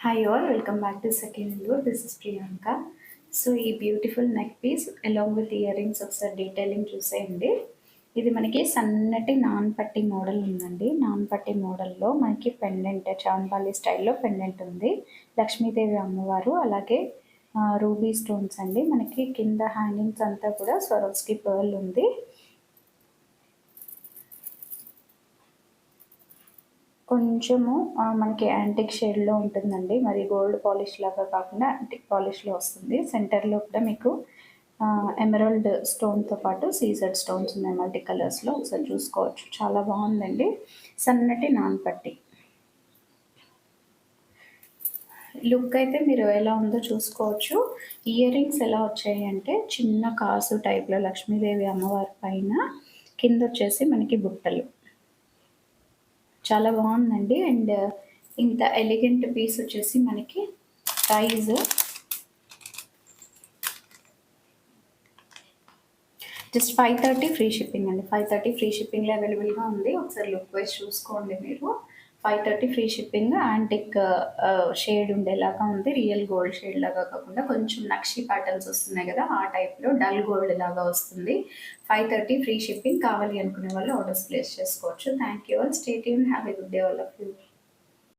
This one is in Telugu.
Hi all, welcome back to second indoor. This is Priyanka. So ఈ beautiful neck piece along with earrings ఒకసారి డీటెయిలింగ్ చూసేయండి. ఇది మనకి సన్నటి నాన్ పట్టి మోడల్ ఉందండి. నాన్ పట్టి మోడల్లో మనకి పెండెంట్ చాంబాలి స్టైల్లో పెండెంట్ ఉంది. లక్ష్మీదేవి అమ్మవారు, అలాగే రూబీ స్టోన్స్ అండి. మనకి కింద హ్యాంగింగ్స్ అంతా కూడా స్వరోస్కి పర్ల్ ఉంది. కొంచెము మనకి యాంటిక్ షేడ్లో ఉంటుందండి. మరి గోల్డ్ పాలిష్ లాగా కాకుండా యాంటిక్ పాలిష్లో వస్తుంది. సెంటర్లో కూడా మీకు ఎమరాల్డ్ స్టోన్తో పాటు సీజెడ్ స్టోన్స్ ఉన్నాయి మల్టీ కలర్స్లో. ఒకసారి చూసుకోవచ్చు, చాలా బాగుందండి. సన్నటి నాన్ పట్టి లుక్ అయితే మీరు ఎలా ఉందో చూసుకోవచ్చు. ఇయర్ రింగ్స్ ఎలా వచ్చాయి అంటే చిన్న కాసు టైప్లో లక్ష్మీదేవి అమ్మవారి పైన, కింద వచ్చేసి మనకి బుట్టలు. చాలా బాగుందండి. అండ్ ఇంత ఎలిగెంట్ పీస్ వచ్చేసి మనకి ప్రైజ్ జస్ట్ 530 ఫ్రీ షిప్పింగ్ అండి. 530 ఫ్రీ షిప్పింగ్లో అవైలబుల్గా ఉంది. ఒకసారి లుక్ వైజ్ చూసుకోండి మీరు. 530 ఫ్రీ షిప్పింగ్. యాంటిక్ షేడ్ ఉండేలాగా ఉంది. రియల్ గోల్డ్ షేడ్ లాగా కాకుండా కొంచెం నక్షి ప్యాటర్న్స్ వస్తున్నాయి కదా, ఆ టైప్లో డల్ గోల్డ్ లాగా వస్తుంది. 530 ఫ్రీ షిప్పింగ్. కావాలి అనుకునే వాళ్ళు ఆర్డర్స్ ప్లేస్ చేసుకోవచ్చు. Thank you all. Stay tune. Have a good day all of you.